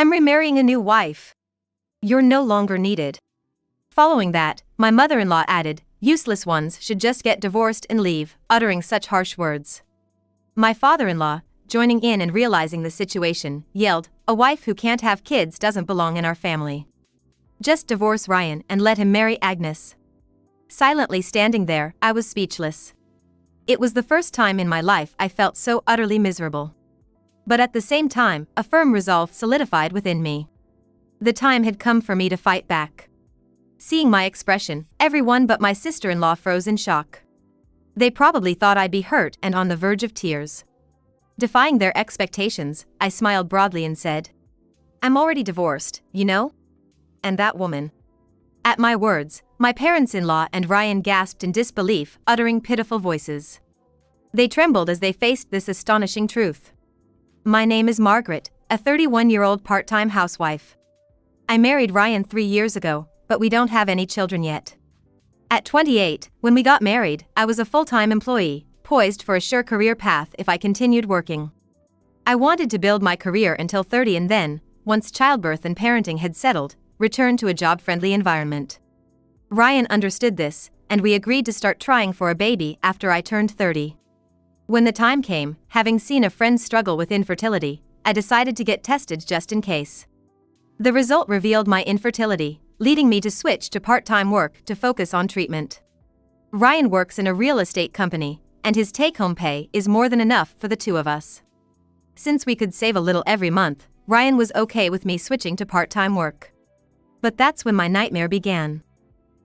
I'm remarrying a new wife. You're no longer needed. Following that, my mother-in-law added, useless ones should just get divorced and leave, uttering such harsh words. My father-in-law, joining in and realizing the situation, yelled, a wife who can't have kids doesn't belong in our family. Just divorce Ryan and let him marry Agnes. Silently standing there, I was speechless. It was the first time in my life I felt so utterly miserable. But at the same time, a firm resolve solidified within me. The time had come for me to fight back. Seeing my expression, everyone but my sister-in-law froze in shock. They probably thought I'd be hurt and on the verge of tears. Defying their expectations, I smiled broadly and said, I'm already divorced, you know? And that woman. At my words, my parents-in-law and Ryan gasped in disbelief, uttering pitiful voices. They trembled as they faced this astonishing truth. My name is Margaret, a 31-year-old part-time housewife. I married Ryan 3 years ago, but we don't have any children yet. At 28, when we got married, I was a full-time employee, poised for a sure career path if I continued working. I wanted to build my career until 30 and then, once childbirth and parenting had settled, return to a job-friendly environment. Ryan understood this, and we agreed to start trying for a baby after I turned 30. When the time came, having seen a friend struggle with infertility, I decided to get tested just in case. The result revealed my infertility, leading me to switch to part-time work to focus on treatment. Ryan works in a real estate company, and his take-home pay is more than enough for the two of us. Since we could save a little every month, Ryan was okay with me switching to part-time work. But that's when my nightmare began.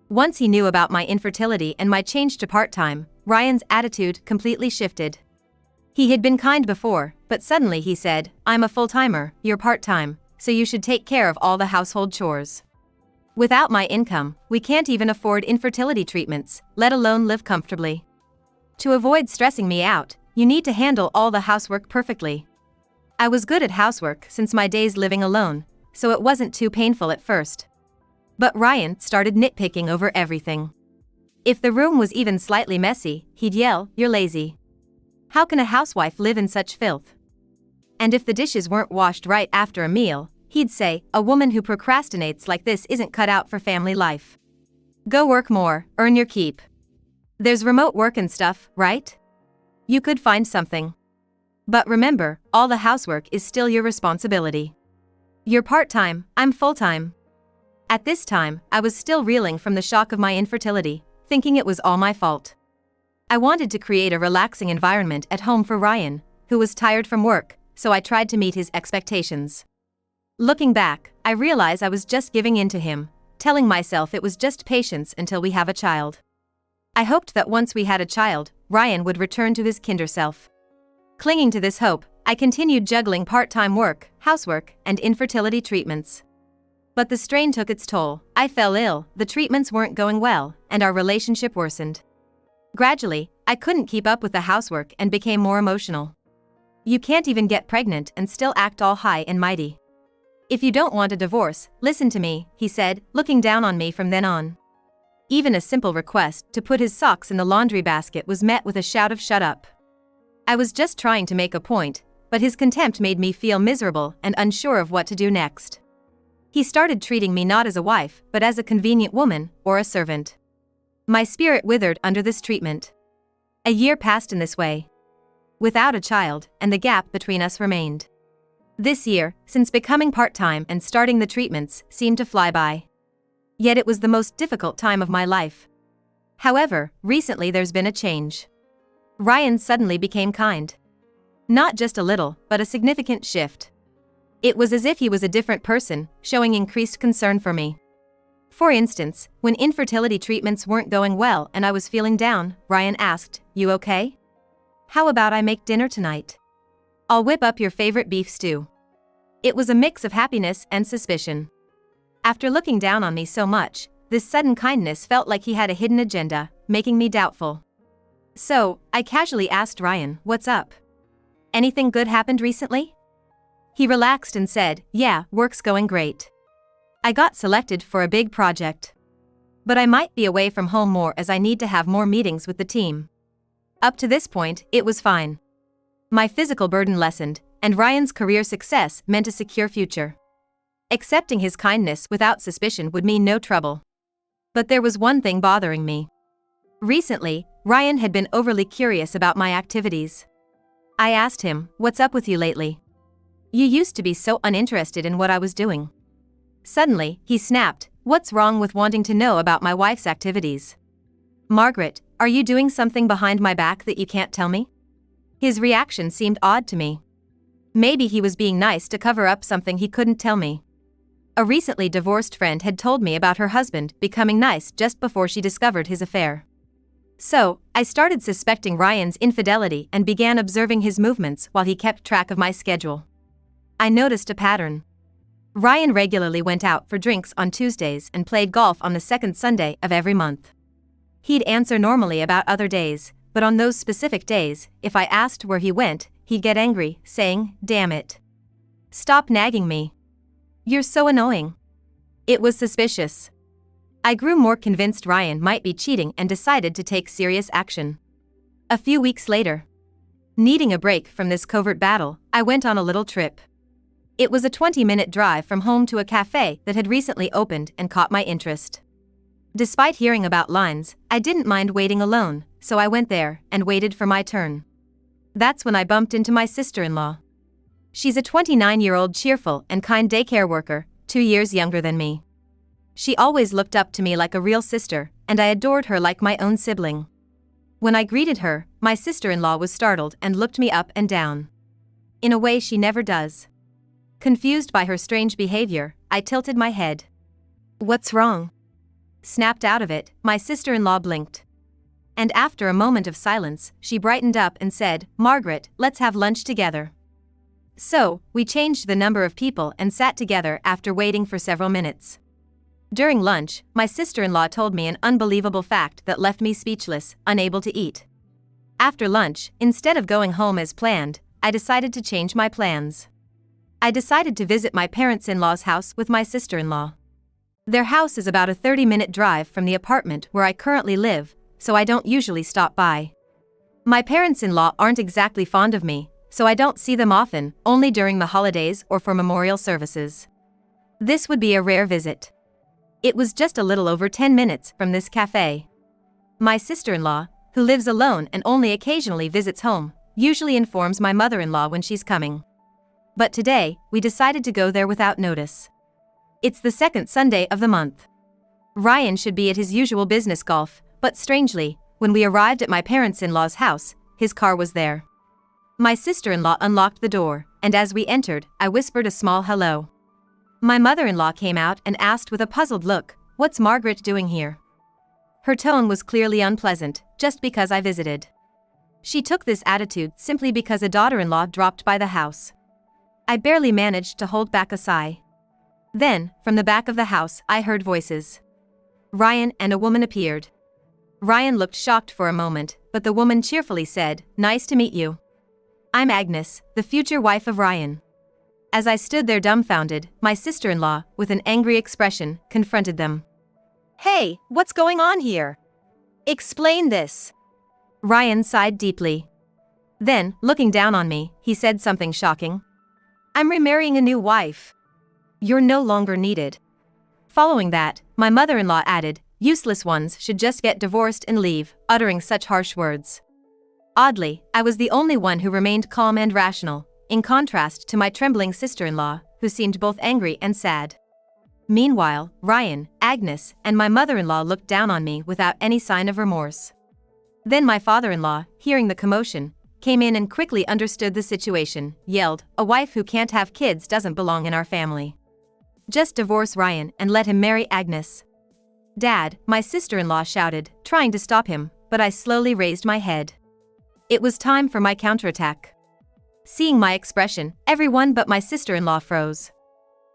Once he knew about my infertility and my change to part-time, Ryan's attitude completely shifted. He had been kind before, but suddenly he said, I'm a full-timer, you're part-time, so you should take care of all the household chores. Without my income, we can't even afford infertility treatments, let alone live comfortably. To avoid stressing me out, you need to handle all the housework perfectly. I was good at housework since my days living alone, so it wasn't too painful at first. But Ryan started nitpicking over everything. If the room was even slightly messy, he'd yell, you're lazy. How can a housewife live in such filth? And if the dishes weren't washed right after a meal, he'd say, a woman who procrastinates like this isn't cut out for family life. Go work more, earn your keep. There's remote work and stuff, right? You could find something. But remember, all the housework is still your responsibility. You're part-time, I'm full-time. At this time, I was still reeling from the shock of my infertility, thinking it was all my fault. I wanted to create a relaxing environment at home for Ryan, who was tired from work, so I tried to meet his expectations. Looking back, I realize I was just giving in to him, telling myself it was just patience until we have a child. I hoped that once we had a child, Ryan would return to his kinder self. Clinging to this hope, I continued juggling part-time work, housework, and infertility treatments. But the strain took its toll. I fell ill, the treatments weren't going well, and our relationship worsened. Gradually, I couldn't keep up with the housework and became more emotional. You can't even get pregnant and still act all high and mighty. If you don't want a divorce, listen to me, he said, looking down on me from then on. Even a simple request to put his socks in the laundry basket was met with a shout of shut up. I was just trying to make a point, but his contempt made me feel miserable and unsure of what to do next. He started treating me not as a wife, but as a convenient woman or a servant. My spirit withered under this treatment. A year passed in this way. Without a child, and the gap between us remained. This year, since becoming part-time and starting the treatments, seemed to fly by. Yet it was the most difficult time of my life. However, recently there's been a change. Ryan suddenly became kind. Not just a little, but a significant shift. It was as if he was a different person, showing increased concern for me. For instance, when infertility treatments weren't going well and I was feeling down, Ryan asked, "You okay? How about I make dinner tonight? I'll whip up your favorite beef stew." It was a mix of happiness and suspicion. After looking down on me so much, this sudden kindness felt like he had a hidden agenda, making me doubtful. So, I casually asked Ryan, "What's up? Anything good happened recently?" He relaxed and said, "Yeah, work's going great. I got selected for a big project. But I might be away from home more as I need to have more meetings with the team." Up to this point, it was fine. My physical burden lessened, and Ryan's career success meant a secure future. Accepting his kindness without suspicion would mean no trouble. But there was one thing bothering me. Recently, Ryan had been overly curious about my activities. I asked him, "What's up with you lately? You used to be so uninterested in what I was doing." Suddenly, he snapped, "What's wrong with wanting to know about my wife's activities? Margaret, are you doing something behind my back that you can't tell me?" His reaction seemed odd to me. Maybe he was being nice to cover up something he couldn't tell me. A recently divorced friend had told me about her husband becoming nice just before she discovered his affair. So, I started suspecting Ryan's infidelity and began observing his movements while he kept track of my schedule. I noticed a pattern. Ryan regularly went out for drinks on Tuesdays and played golf on the second Sunday of every month. He'd answer normally about other days, but on those specific days, if I asked where he went, he'd get angry, saying, "Damn it. Stop nagging me. You're so annoying." It was suspicious. I grew more convinced Ryan might be cheating and decided to take serious action. A few weeks later, needing a break from this covert battle, I went on a little trip. It was a 20-minute drive from home to a cafe that had recently opened and caught my interest. Despite hearing about lines, I didn't mind waiting alone, so I went there and waited for my turn. That's when I bumped into my sister-in-law. She's a 29-year-old cheerful and kind daycare worker, 2 years younger than me. She always looked up to me like a real sister, and I adored her like my own sibling. When I greeted her, my sister-in-law was startled and looked me up and down. In a way she never does. Confused by her strange behavior, I tilted my head. "What's wrong?" Snapped out of it, my sister-in-law blinked. And after a moment of silence, she brightened up and said, "Margaret, let's have lunch together." So, we changed the number of people and sat together after waiting for several minutes. During lunch, my sister-in-law told me an unbelievable fact that left me speechless, unable to eat. After lunch, instead of going home as planned, I decided to change my plans. I decided to visit my parents-in-law's house with my sister-in-law. Their house is about a 30-minute drive from the apartment where I currently live, so I don't usually stop by. My parents-in-law aren't exactly fond of me, so I don't see them often, only during the holidays or for memorial services. This would be a rare visit. It was just a little over 10 minutes from this cafe. My sister-in-law, who lives alone and only occasionally visits home, usually informs my mother-in-law when she's coming. But today, we decided to go there without notice. It's the second Sunday of the month. Ryan should be at his usual business golf, but strangely, when we arrived at my parents-in-law's house, his car was there. My sister-in-law unlocked the door, and as we entered, I whispered a small hello. My mother-in-law came out and asked with a puzzled look, "What's Margaret doing here?" Her tone was clearly unpleasant, just because I visited. She took this attitude simply because a daughter-in-law dropped by the house. I barely managed to hold back a sigh. Then, from the back of the house, I heard voices. Ryan and a woman appeared. Ryan looked shocked for a moment, but the woman cheerfully said, "Nice to meet you. I'm Agnes, the future wife of Ryan." As I stood there dumbfounded, my sister-in-law, with an angry expression, confronted them. "Hey, what's going on here? Explain this." Ryan sighed deeply. Then, looking down on me, he said something shocking. "I'm remarrying a new wife. You're no longer needed." Following that, my mother-in-law added, "Useless ones should just get divorced and leave," uttering such harsh words. Oddly, I was the only one who remained calm and rational, in contrast to my trembling sister-in-law, who seemed both angry and sad. Meanwhile, Ryan, Agnes, and my mother-in-law looked down on me without any sign of remorse. Then my father-in-law, hearing the commotion, came in and quickly understood the situation, yelled, "A wife who can't have kids doesn't belong in our family. Just divorce Ryan and let him marry Agnes." "Dad," my sister-in-law shouted, trying to stop him, but I slowly raised my head. It was time for my counterattack. Seeing my expression, everyone but my sister-in-law froze.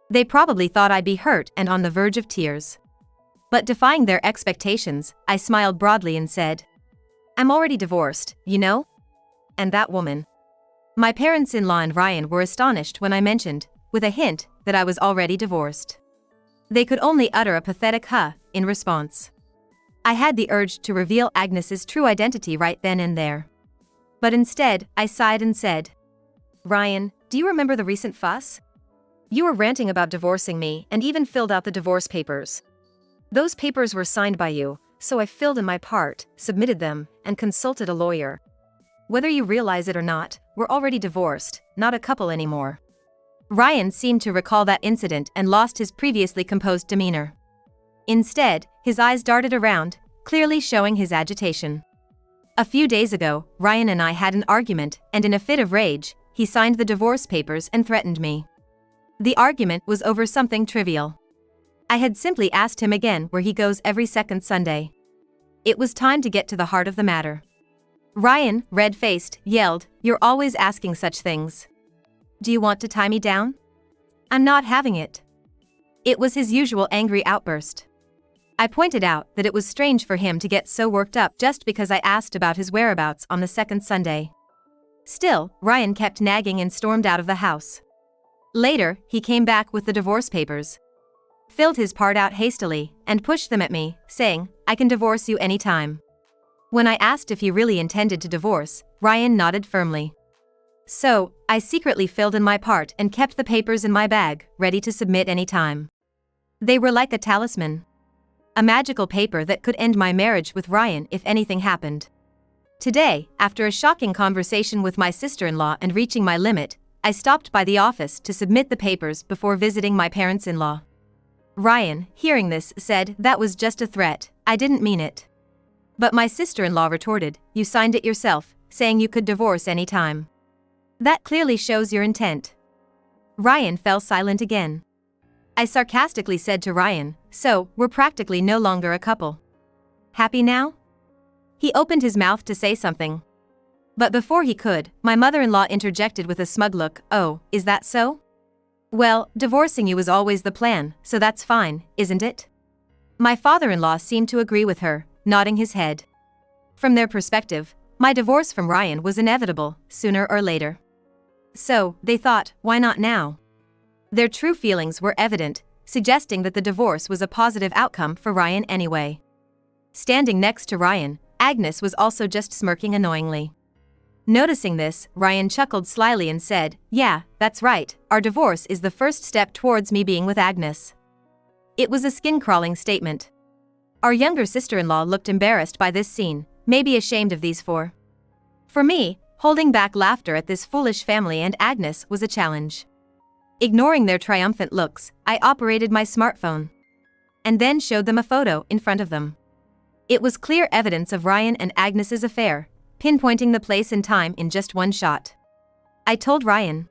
They probably thought I'd be hurt and on the verge of tears. But defying their expectations, I smiled broadly and said, "I'm already divorced, you know? And that woman." My parents-in-law and Ryan were astonished when I mentioned, with a hint, that I was already divorced. They could only utter a pathetic "huh" in response. I had the urge to reveal Agnes's true identity right then and there. But instead, I sighed and said, "Ryan, do you remember the recent fuss? You were ranting about divorcing me and even filled out the divorce papers. Those papers were signed by you, so I filled in my part, submitted them, and consulted a lawyer. Whether you realize it or not, we're already divorced, not a couple anymore." Ryan seemed to recall that incident and lost his previously composed demeanor. Instead, his eyes darted around, clearly showing his agitation. A few days ago, Ryan and I had an argument, and in a fit of rage, he signed the divorce papers and threatened me. The argument was over something trivial. I had simply asked him again where he goes every second Sunday. It was time to get to the heart of the matter. Ryan, red-faced, yelled, "You're always asking such things. Do you want to tie me down? I'm not having it." It was his usual angry outburst. I pointed out that it was strange for him to get so worked up just because I asked about his whereabouts on the second Sunday. Still, Ryan kept nagging and stormed out of the house. Later, he came back with the divorce papers, filled his part out hastily, and pushed them at me, saying, "I can divorce you anytime." When I asked if he really intended to divorce, Ryan nodded firmly. So, I secretly filled in my part and kept the papers in my bag, ready to submit anytime. They were like a talisman. A magical paper that could end my marriage with Ryan if anything happened. Today, after a shocking conversation with my sister-in-law and reaching my limit, I stopped by the office to submit the papers before visiting my parents-in-law. Ryan, hearing this, said, "That was just a threat, I didn't mean it." But my sister-in-law retorted, "You signed it yourself, saying you could divorce any time. That clearly shows your intent." Ryan fell silent again. I sarcastically said to Ryan, "So, we're practically no longer a couple. Happy now?" He opened his mouth to say something. But before he could, my mother-in-law interjected with a smug look, "Oh, is that so? Well, divorcing you was always the plan, so that's fine, isn't it?" My father-in-law seemed to agree with her, nodding his head. From their perspective, my divorce from Ryan was inevitable, sooner or later. So, they thought, why not now? Their true feelings were evident, suggesting that the divorce was a positive outcome for Ryan anyway. Standing next to Ryan, Agnes was also just smirking annoyingly. Noticing this, Ryan chuckled slyly and said, "Yeah, that's right, our divorce is the first step towards me being with Agnes." It was a skin-crawling statement. Our younger sister-in-law looked embarrassed by this scene, maybe ashamed of these four. For me, holding back laughter at this foolish family and Agnes was a challenge. Ignoring their triumphant looks, I operated my smartphone and then showed them a photo in front of them. It was clear evidence of Ryan and Agnes's affair, pinpointing the place and time in just one shot. I told Ryan,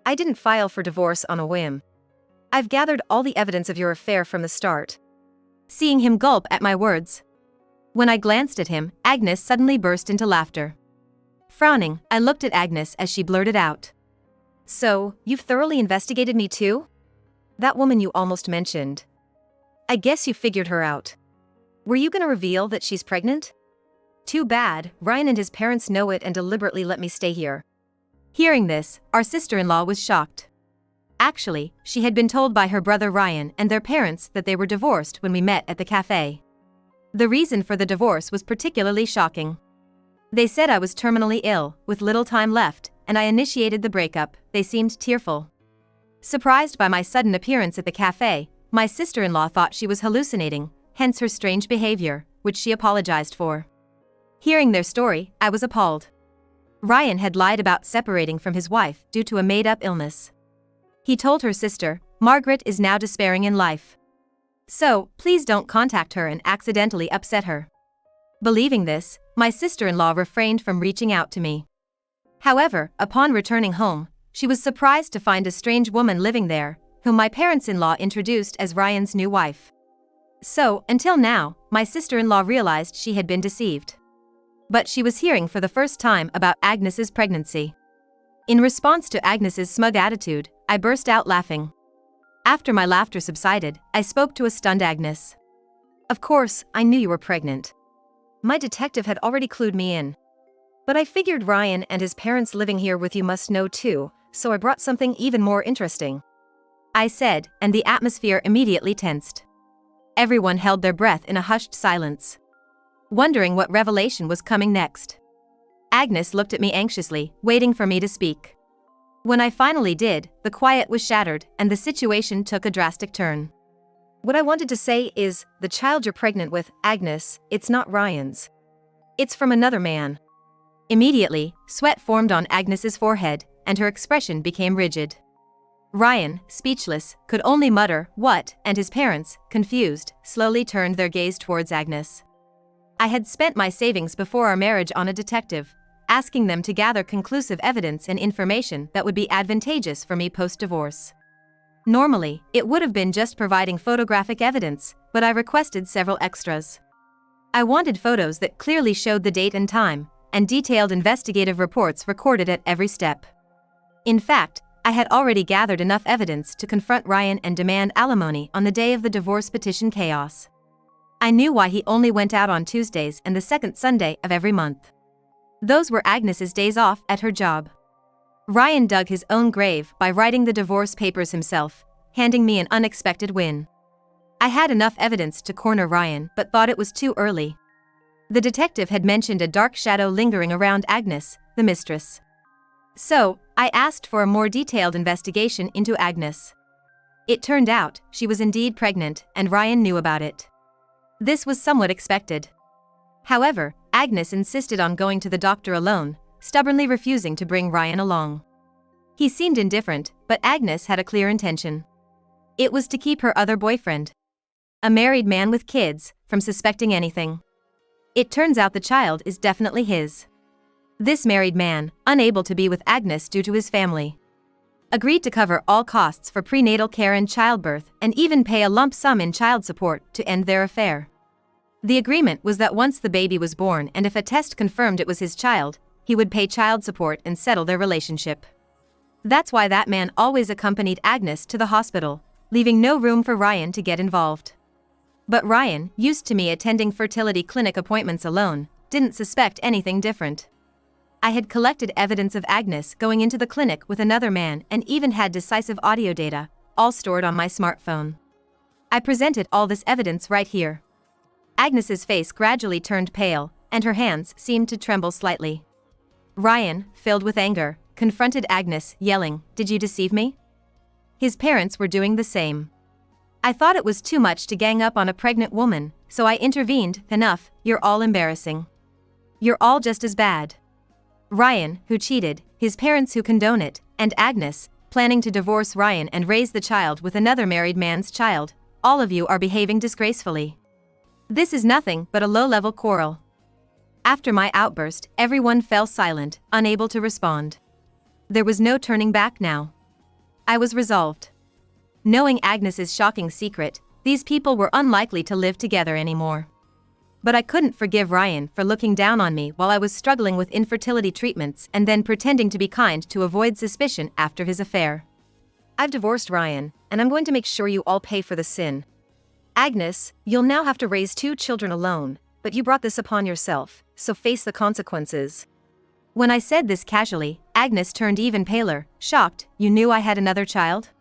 "I didn't file for divorce on a whim. I've gathered all the evidence of your affair from the start." Seeing him gulp at my words. When I glanced at him, Agnes suddenly burst into laughter. Frowning, I looked at Agnes as she blurted out, "So, you've thoroughly investigated me too? That woman you almost mentioned. I guess you figured her out. Were you gonna reveal that she's pregnant? Too bad, Ryan and his parents know it and deliberately let me stay here." Hearing this, our sister-in-law was shocked. Actually, she had been told by her brother Ryan and their parents that they were divorced when we met at the cafe. The reason for the divorce was particularly shocking. They said I was terminally ill, with little time left, and I initiated the breakup. They seemed tearful. Surprised by my sudden appearance at the cafe, my sister-in-law thought she was hallucinating, hence her strange behavior, which she apologized for. Hearing their story, I was appalled. Ryan had lied about separating from his wife due to a made-up illness. He told her sister, "Margaret is now despairing in life. So, please don't contact her and accidentally upset her." Believing this, my sister-in-law refrained from reaching out to me. However, upon returning home, she was surprised to find a strange woman living there, whom my parents-in-law introduced as Ryan's new wife. So, until now, my sister-in-law realized she had been deceived. But she was hearing for the first time about Agnes's pregnancy. In response to Agnes's smug attitude, I burst out laughing. After my laughter subsided, I spoke to a stunned Agnes. "Of course, I knew you were pregnant. My detective had already clued me in. But I figured Ryan and his parents living here with you must know too, so I brought something even more interesting," I said, and the atmosphere immediately tensed. Everyone held their breath in a hushed silence, wondering what revelation was coming next. Agnes looked at me anxiously, waiting for me to speak. When I finally did, the quiet was shattered and the situation took a drastic turn. What I wanted to say is, the child you're pregnant with, Agnes, it's not Ryan's. It's from another man. Immediately, sweat formed on Agnes's forehead, and her expression became rigid. Ryan, speechless, could only mutter, "What?" and his parents, confused, slowly turned their gaze towards Agnes. I had spent my savings before our marriage on a detective, asking them to gather conclusive evidence and information that would be advantageous for me post-divorce. Normally, it would have been just providing photographic evidence, but I requested several extras. I wanted photos that clearly showed the date and time, and detailed investigative reports recorded at every step. In fact, I had already gathered enough evidence to confront Ryan and demand alimony on the day of the divorce petition chaos. I knew why he only went out on Tuesdays and the second Sunday of every month. Those were Agnes's days off at her job. Ryan dug his own grave by writing the divorce papers himself, handing me an unexpected win. I had enough evidence to corner Ryan but thought it was too early. The detective had mentioned a dark shadow lingering around Agnes, the mistress. So, I asked for a more detailed investigation into Agnes. It turned out, she was indeed pregnant, and Ryan knew about it. This was somewhat expected. However, Agnes insisted on going to the doctor alone, stubbornly refusing to bring Ryan along. He seemed indifferent, but Agnes had a clear intention. It was to keep her other boyfriend, a married man with kids, from suspecting anything. It turns out the child is definitely his. This married man, unable to be with Agnes due to his family, agreed to cover all costs for prenatal care and childbirth and even pay a lump sum in child support to end their affair. The agreement was that once the baby was born and if a test confirmed it was his child, he would pay child support and settle their relationship. That's why that man always accompanied Agnes to the hospital, leaving no room for Ryan to get involved. But Ryan, used to me attending fertility clinic appointments alone, didn't suspect anything different. I had collected evidence of Agnes going into the clinic with another man and even had decisive audio data, all stored on my smartphone. I presented all this evidence right here. Agnes's face gradually turned pale, and her hands seemed to tremble slightly. Ryan, filled with anger, confronted Agnes, yelling, "Did you deceive me?" His parents were doing the same. I thought it was too much to gang up on a pregnant woman, so I intervened. "Enough, you're all embarrassing. You're all just as bad." Ryan, who cheated, his parents who condone it, and Agnes, planning to divorce Ryan and raise the child with another married man's child, all of you are behaving disgracefully. This is nothing but a low-level quarrel. After my outburst, everyone fell silent, unable to respond. There was no turning back now. I was resolved. Knowing Agnes's shocking secret, these people were unlikely to live together anymore. But I couldn't forgive Ryan for looking down on me while I was struggling with infertility treatments and then pretending to be kind to avoid suspicion after his affair. I've divorced Ryan, and I'm going to make sure you all pay for the sin. Agnes, you'll now have to raise 2 children alone, but you brought this upon yourself, so face the consequences. When I said this casually, Agnes turned even paler, shocked. "You knew I had another child?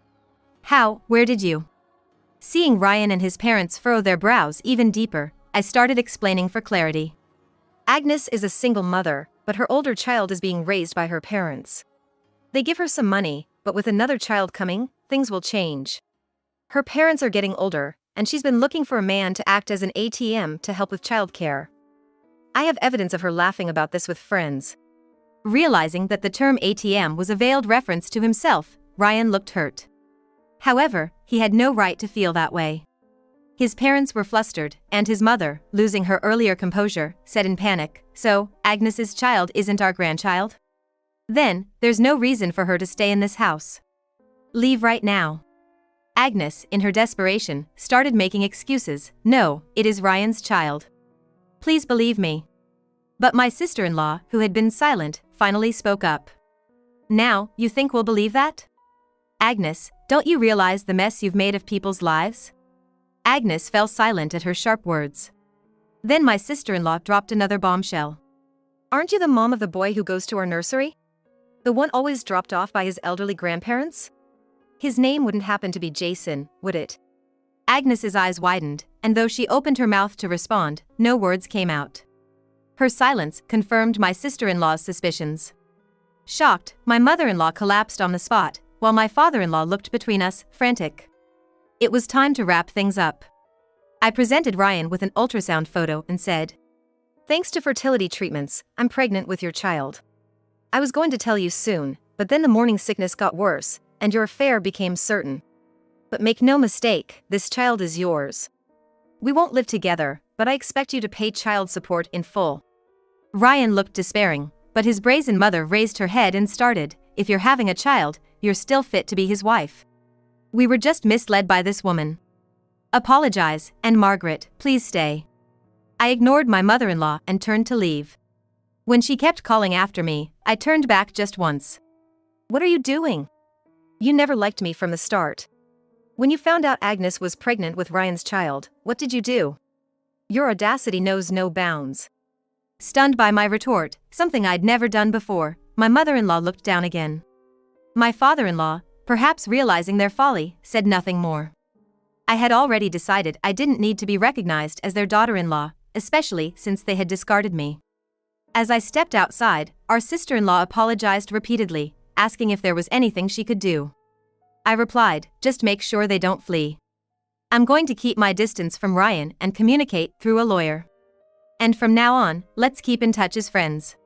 How? Where did you?" Seeing Ryan and his parents furrow their brows even deeper, I started explaining for clarity. Agnes is a single mother, but her older child is being raised by her parents. They give her some money, but with another child coming, things will change. Her parents are getting older, and she's been looking for a man to act as an ATM to help with childcare. I have evidence of her laughing about this with friends. Realizing that the term ATM was a veiled reference to himself, Ryan looked hurt. However, he had no right to feel that way. His parents were flustered, and his mother, losing her earlier composure, said in panic, "So, Agnes's child isn't our grandchild? Then, there's no reason for her to stay in this house. Leave right now." Agnes, in her desperation, started making excuses. "No, it is Ryan's child. Please believe me." But my sister-in-law, who had been silent, finally spoke up. "Now, you think we'll believe that? Agnes, don't you realize the mess you've made of people's lives?" Agnes fell silent at her sharp words. Then my sister-in-law dropped another bombshell. "Aren't you the mom of the boy who goes to our nursery? The one always dropped off by his elderly grandparents? His name wouldn't happen to be Jason, would it?" Agnes's eyes widened, and though she opened her mouth to respond, no words came out. Her silence confirmed my sister-in-law's suspicions. Shocked, my mother-in-law collapsed on the spot, while my father-in-law looked between us, frantic. It was time to wrap things up. I presented Ryan with an ultrasound photo and said, "Thanks to fertility treatments, I'm pregnant with your child. I was going to tell you soon, but then the morning sickness got worse, and your affair became certain. But make no mistake, this child is yours. We won't live together, but I expect you to pay child support in full." Ryan looked despairing, but his brazen mother raised her head and started, "If you're having a child, you're still fit to be his wife. We were just misled by this woman. Apologize, and Margaret, please stay." I ignored my mother-in-law and turned to leave. When she kept calling after me, I turned back just once. "What are you doing? You never liked me from the start. When you found out Agnes was pregnant with Ryan's child, what did you do? Your audacity knows no bounds." Stunned by my retort, something I'd never done before, my mother-in-law looked down again. My father-in-law, perhaps realizing their folly, said nothing more. I had already decided I didn't need to be recognized as their daughter-in-law, especially since they had discarded me. As I stepped outside, our sister-in-law apologized repeatedly, asking if there was anything she could do. I replied, "Just make sure they don't flee. I'm going to keep my distance from Ryan and communicate through a lawyer. And from now on, let's keep in touch as friends."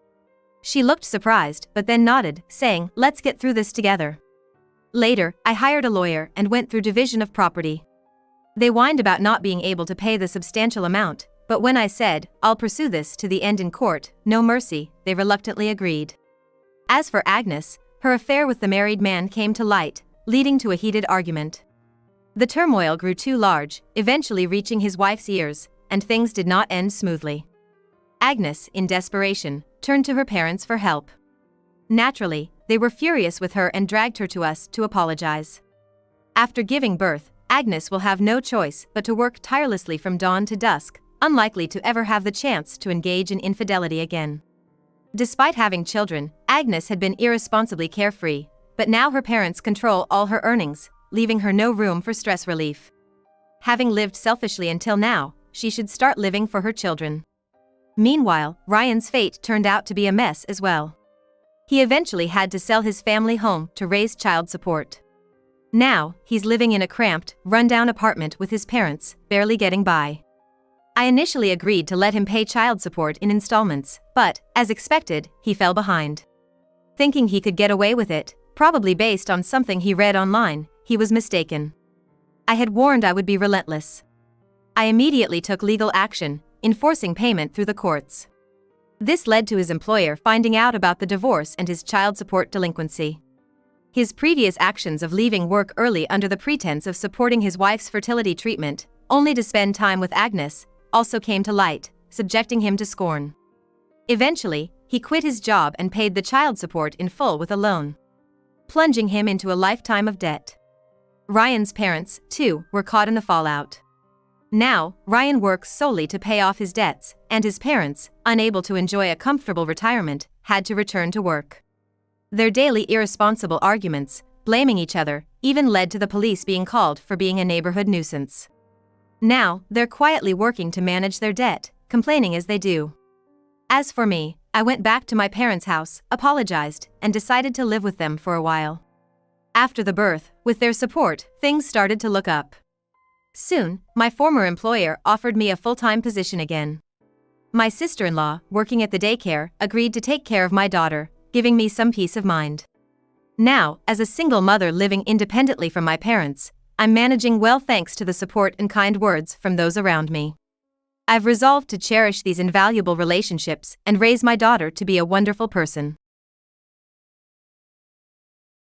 She looked surprised but then nodded, saying, "Let's get through this together." Later, I hired a lawyer and went through division of property. They whined about not being able to pay the substantial amount, but when I said, "I'll pursue this to the end in court, no mercy," they reluctantly agreed. As for Agnes, her affair with the married man came to light, leading to a heated argument. The turmoil grew too large, eventually reaching his wife's ears, and things did not end smoothly. Agnes, in desperation, turned to her parents for help. Naturally, they were furious with her and dragged her to us to apologize. After giving birth, Agnes will have no choice but to work tirelessly from dawn to dusk, unlikely to ever have the chance to engage in infidelity again. Despite having children, Agnes had been irresponsibly carefree, but now her parents control all her earnings, leaving her no room for stress relief. Having lived selfishly until now, she should start living for her children. Meanwhile, Ryan's fate turned out to be a mess as well. He eventually had to sell his family home to raise child support. Now, he's living in a cramped, run-down apartment with his parents, barely getting by. I initially agreed to let him pay child support in installments, but, as expected, he fell behind. Thinking he could get away with it, probably based on something he read online, he was mistaken. I had warned I would be relentless. I immediately took legal action, enforcing payment through the courts. This led to his employer finding out about the divorce and his child support delinquency. His previous actions of leaving work early under the pretense of supporting his wife's fertility treatment, only to spend time with Agnes, also came to light, subjecting him to scorn. Eventually, he quit his job and paid the child support in full with a loan, plunging him into a lifetime of debt. Ryan's parents, too, were caught in the fallout. Now, Ryan works solely to pay off his debts, and his parents, unable to enjoy a comfortable retirement, had to return to work. Their daily irresponsible arguments, blaming each other, even led to the police being called for being a neighborhood nuisance. Now, they're quietly working to manage their debt, complaining as they do. As for me, I went back to my parents' house, apologized, and decided to live with them for a while. After the birth, with their support, things started to look up. Soon, my former employer offered me a full-time position again. My sister-in-law, working at the daycare, agreed to take care of my daughter, giving me some peace of mind. Now, as a single mother living independently from my parents, I'm managing well thanks to the support and kind words from those around me. I've resolved to cherish these invaluable relationships and raise my daughter to be a wonderful person.